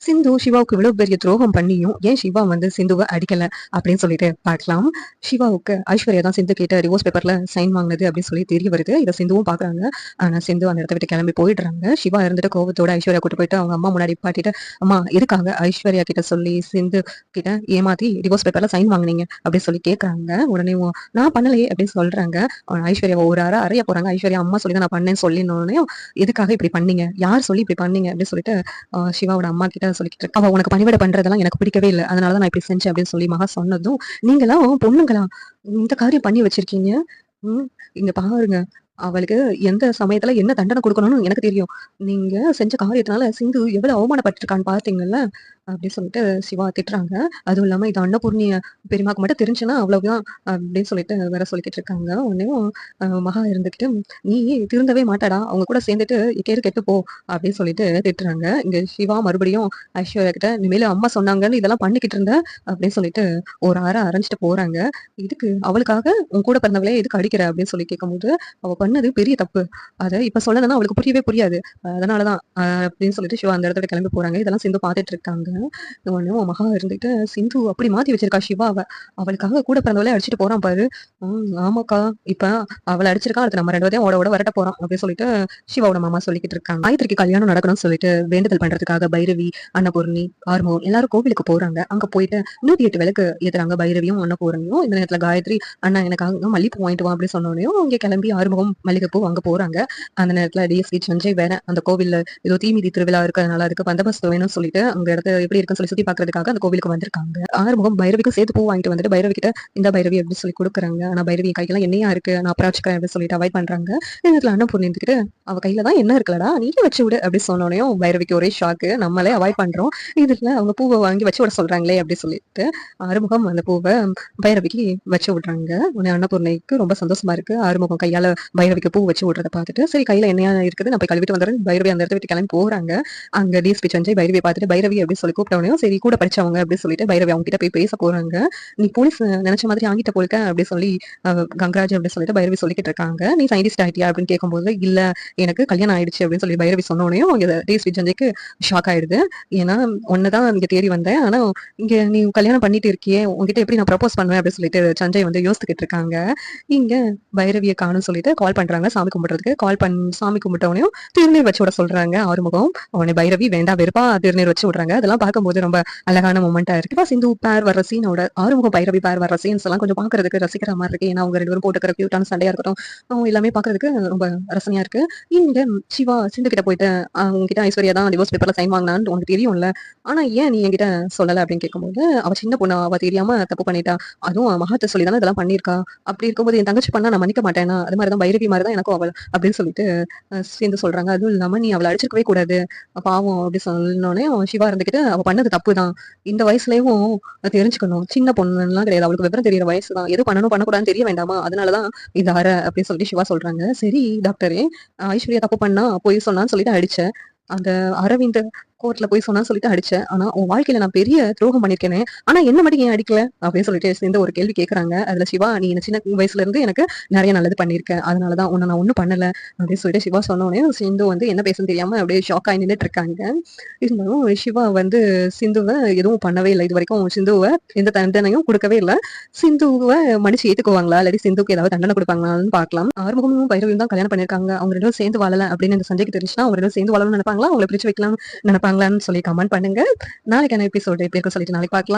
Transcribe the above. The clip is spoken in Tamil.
சிந்து சிவாவுக்கு இவ்வளவு பெரிய துரோகம் பண்ணியும் ஏன் சிவா வந்து சிந்துவை அடிக்கல அப்படின்னு சொல்லிட்டு பார்க்கலாம். சிவாவுக்கு ஐஸ்வர்யா தான் சிந்து கிட்ட டிவோர்ஸ் பேப்பர்ல சைன் வாங்கினது அப்படின்னு சொல்லி தெரிய வருது. இதை சிந்துவும் பாக்குறாங்க. ஆனா சிந்து அந்த இடத்த விட்டு கிளம்பி போயிடுறாங்க. சிவா இருந்துட்டு கோவத்தோட ஐஸ்வர்யா கூட்டு போயிட்டு அவங்க அம்மா முன்னாடி பாட்டிட்டு, அம்மா எதுக்காக ஐஸ்வர்யா கிட்ட சொல்லி சிந்து கிட்ட ஏமாத்தி டிவோர்ஸ் பேப்பர்ல சைன் வாங்கினீங்க அப்படின்னு சொல்லி கேட்கறாங்க. உடனே நான் பண்ணலையே அப்படின்னு சொல்றாங்க. ஐஸ்வர்யா ஒரு அறைய போறாங்க. ஐஸ்வர்யா அம்மா சொல்லி தான் நான் பண்ணேன்னு சொல்லினோடனே, எதுக்காக இப்படி பண்ணீங்க, யார் சொல்லி இப்படி பண்ணீங்க அப்படின்னு சொல்லிட்டு சிவாவோட அம்மா கிட்ட சொல்லிக்கிட்டு இருக்கு. அவ உனக்கு பணிவிட பண்றதெல்லாம் எனக்கு பிடிக்கவே இல்லை, அதனாலதான் நான் இப்படி செஞ்சேன் அப்படின்னு சொல்லி மகா சொன்னதும், நீங்களாம் பொண்ணுங்களா இந்த காரியம் பண்ணி வச்சிருக்கீங்க. இங்க பாருங்க, அவளுக்கு எந்த சமயத்துல என்ன தண்டனை கொடுக்கணும்னு எனக்கு தெரியும். நீங்க செஞ்ச காரியத்தினால சிந்து எவ்வளவு அவமானப்பட்டிருக்கான்னு பாத்தீங்கல்ல அப்படின்னு சொல்லிட்டு சிவா திட்டுறாங்க. அதுவும் இல்லாம இது அன்னபூர்ணிய பெரியமாக்கு மட்டும் தெரிஞ்சுன்னா அவ்வளவுதான் அப்படின்னு சொல்லிட்டு வேற சொல்லிக்கிட்டு இருக்காங்க. உடனேயும் மகா இருந்துகிட்டு, நீ திருந்தவே மாட்டாடா, அவங்க கூட சேர்ந்துட்டு கேடு கெட்டு போ அப்படின்னு சொல்லிட்டு திட்டுறாங்க. இங்க சிவா மறுபடியும் ஐஸ்வர்யா கிட்ட, இனிமேல அம்மா சொன்னாங்கன்னு இதெல்லாம் பண்ணிக்கிட்டு இருந்த அப்படின்னு சொல்லிட்டு ஒரு அரைஞ்சிட்டு போறாங்க. இதுக்கு அவளுக்காக உன் கூட பிறந்தவளே எதுக்கு அடிக்கிற அப்படின்னு சொல்லி கேட்கும்போது, அவ பண்ணது பெரிய தப்பு, அதை இப்ப சொல்லணும்னா அவளுக்கு புரியவே புரியாது, அதனாலதான் அப்படின்னு சொல்லிட்டு சிவா அந்த இடத்துல கிளம்பி போறாங்க. இதெல்லாம் சிந்து பாத்துட்டு இருக்காங்க. உடனே மகா இருந்துட்டு, சிந்து அப்படி மாத்தி வச்சிருக்கா சிவாவை, அவளுக்காக கூட பிறந்தவளே அடிச்சுட்டு போறான் பாரு. ஆமாக்கா, இப்ப அவளை அடிச்சிருக்கா, அடுத்து நம்ம 2 பேரையும் ஓட வரட்ட போறோம் அப்படின்னு சொல்லிட்டு சிவாவோட மாமா சொல்லிக்கிட்டு இருக்காங்க. காயத்ரிக்கு கல்யாணம் நடக்கணும்னு சொல்லிட்டு வேண்டுதல் பண்றதுக்காக பைரவி, அன்னபூர்ணி, ஆறுமுகம் எல்லாரும் கோவிலுக்கு போறாங்க. அங்க போயிட்டு 108 விளக்கு ஏத்துறாங்க. பைரவியும் அன்னபூர்ணியும். இந்த நேரத்துல காயத்ரி, அண்ணா எனக்காக மல்லிப்பூ வாங்கிட்டு வா அப்படின்னு சொன்னோடனையும் இங்க கிளம்பி ஆறுமுகம் மல்லிகைப்பூ அங்க போறாங்க. அந்த நேரத்துல டிஎஸ்பி சஞ்சய் வேற அந்த கோவில்ல ஏதோ தீமிதி திருவிழா இருக்கிறதுனால அதுக்கு பந்தோபஸ்து வேணும்னு சொல்லிட்டு அங்க இடத்த எப்படி இருக்குன்னு சொல்லி சுத்தி பாக்குறதுக்காக அந்த கோவிலுக்கு வந்திருக்காங்க. ஆறுமுகம் பைரவிக்கும் சேர்த்து பூ வாங்கிட்டு வந்துட்டு பைரவி கிட்ட, இந்த பைரவி அப்படின்னு சொல்லி கொடுக்குறாங்க. ஆனா பைரவி கையெல்லாம் என்னையா இருக்கு, நான் அப்புறம் வச்சுக்கிறேன் அப்படின்னு சொல்லிட்டு அவாய்ட் பண்றாங்க. இந்த நேரத்துல அன்னபூர்ணி இருந்துக்கிட்டு, அவ கையில தான் என்ன இருக்கலடா, நீயே வச்சு விடு அப்படின்னு சொன்னோனையும் பைரவிக்கு ஒரே ஷாக்கு, நம்மளே அவாய்ட் பண்றோம், இதுல அவங்க பூவை வாங்கி வச்சு விட சொல்றாங்களே அப்படின்னு சொல்லிட்டு ஆறுமுகம் அந்த பூவை பைரவிக்கு வச்சு விடுறாங்க. உடனே அன்னபூர்ணிக்கு ரொம்ப சந்தோஷமா இருக்கு. ஆறுமுகம் கையால பைரவிக்கு பூ வச்சு விடுறத பார்த்துட்டு, சரி கையில என்னையா இருக்குது, நான் போய் கழுவிட்டு வந்துடுறேன், பைரவி அந்த இடத்த விட்டு கிளம்பி போறாங்க. அங்க டிஎஸ்பி சஞ்சய் பைரவியை பார்த்துட்டு, பைரவி அப்படின்னு சொல்லி கூப்பிட்டவனையும் சரி கூட படிச்சவங்க அப்படின்னு சொல்லிட்டு பைரவி அவங்க கிட்ட போய் பேச போறாங்க. நீ போலீஸ் நினைச்ச மாதிரி ஆங்கிட்ட போலிக்க அப்படின்னு சொல்லி கங்கராஜ் அப்படின்னு சொல்லிட்டு பைரவி சொல்லிக்கிட்டு இருக்காங்க. நீ சயின்டிஸ்ட் ஆயிட்டியா அப்படின்னு கேட்கும்போது, இல்ல எனக்கு கல்யாணம் ஆயிடுச்சு அப்படின்னு சொல்லி பைரவி சொன்னோனையும் இங்க டிஎஸ்பி சஞ்சய்க்கு ஷாக் ஆயிடுது. ஏன்னா ஒன்னதான் இங்க தேடி வந்தேன், ஆனா இங்க நீ கல்யாணம் பண்ணிட்டு இருக்கியே, உங்ககிட்ட எப்படி நான் ப்ரப்போஸ் பண்ணுவேன் அப்படின்னு சொல்லிட்டு சஞ்சய் வந்து யோசிச்சுக்கிட்டு இருக்காங்க. இங்க பைரவியை காணும் சொல்லிட்டு கால் பண்றாங்க சாமி கும்பிடுறதுக்கு. சாமி கும்பிட்டவனையும் திருநீர் வச்சு விட சொல்றாங்க ஆறுமுகம். அவனை பைரவி வேண்டாம் வெறுப்பா திருநீர் வச்சு விடுறாங்க. அதெல்லாம் பார்க்கும்போது ரொம்ப அழகான மொமெண்டா இருக்கு. சிந்து பேர் வர்ற சீனோட ஆறுமுகம் பைரவி பேர் வர்ற சீன்ஸ் எல்லாம் கொஞ்சம் பாக்குறதுக்கு ரசிக்கிற மாதிரி இருக்கு. ஏன்னா அவங்க 2 பேரும் போட்டுக்கிற கியூட்டான சண்டையா இருக்கட்டும், எல்லாமே பாக்குறதுக்கு ரொம்ப ரசனையா இருக்கு. இங்க சிவா சிந்து கிட்ட போயிட்டு, உங்ககிட்ட ஐஸ்வர்யா தான் டிவோர்ஸ் பேப்பர்ல சைன் வாங்கினான்னு உனக்கு தெரியும்ல, ஆனா ஏன் நீ என்கிட்ட சொல்லல அப்படின்னு கேட்கும்போது, அவ சின்ன பொண்ணு, அவ தெரியாம தப்பு பண்ணிட்டா, அதுவும் மகாத்த சொல்லி தானே இதெல்லாம் பண்ணிருக்கா, அப்படி இருக்கும்போது என் தங்கச்சி பண்ணா நான் மன்னிக்க மாட்டேனா, அது மாதிரிதான் பைரவி மாதிரிதான் எனக்கும் அவள் அப்படின்னு சொல்லிட்டு சேர்ந்து சொல்றாங்க. அதுவும் இல்லாம நீ அவளை அடிச்சிருக்கவே கூடாது பாவம் அப்படி சொன்னோடனே சிவா இருந்துகிட்டு, அவ பண்ணது தப்புதான், இந்த வயசுலயும் தெரிஞ்சுக்கணும், சின்ன பொண்ணுலாம் கிடையாது, அவளுக்கு விவரம் தெரியற வயசுதான், எது பண்ணணும் பண்ணக்கூடாதுன்னு தெரிய வேண்டாமா, அதனாலதான் இந்த அப்படின்னு சொல்லிட்டு சிவா சொல்றாங்க. சரி டாக்டரே, ஐஸ்வர்யா தப்பு பண்ணா போய் சொன்னான்னு சொல்லிட்டு அடிச்ச, அந்த அரவிந்த் கோர்ட்ல போய் சொன்னான்னு சொல்லிட்டு அடிச்சேன், ஆனா உன் வாழ்க்கையில நான் பெரிய துரோகம் பண்ணிருக்கேனே, ஆனா என்ன மட்டும் ஏன் அடிக்கல அப்படின்னு சொல்லிட்டு சேர்ந்து ஒரு கேள்வி கேட்கறாங்க. அதுல சிவா, நீ என்ன சின்ன வயசுல இருந்து எனக்கு நிறைய நல்லது பண்ணிருக்க, அதனாலதான் உன்னை நான் ஒண்ணும் பண்ணல அப்படின்னு சொல்லிட்டு சிவா சொன்னோடனே சிந்து வந்து என்ன பேசன்னு தெரியாம அப்படியே ஷாக் ஆகி நின்றுட்டு இருக்காங்க. இருந்தாலும் சிவா வந்து சிந்துவை எதுவும் பண்ணவே இல்லை, இது வரைக்கும் சிந்துவை எந்த தண்டனையும் கொடுக்கவே இல்லை. சிந்துவை மன்னிச்சு ஏத்துக்குவாங்களா, இல்லாட்டி சிந்துக்கு ஏதாவது தண்டனை கொடுப்பாங்களான்னு பார்க்கலாம். ஆறுமுகமும் பைரவியும் தான் கல்யாணம் பண்ணிருக்காங்க. அவங்க 2 பேரும் சேர்ந்து வாழல அப்படின்னு இந்த சஞ்சய்க்கு தெரிஞ்சுன்னா அவங்க 2 பேரும் சேர்ந்து வாழணும்னு நினைப்பாங்களா, அவங்களை பிரிச்சு வைக்கலாம் நினைப்பாங்களான்னு சொல்லி கமெண்ட் பண்ணுங்க. நாளைக்கான எபிசோட் எப்படி இருக்குன்னு சொல்லிட்டு நாளைக்கு பார்க்கலாம்.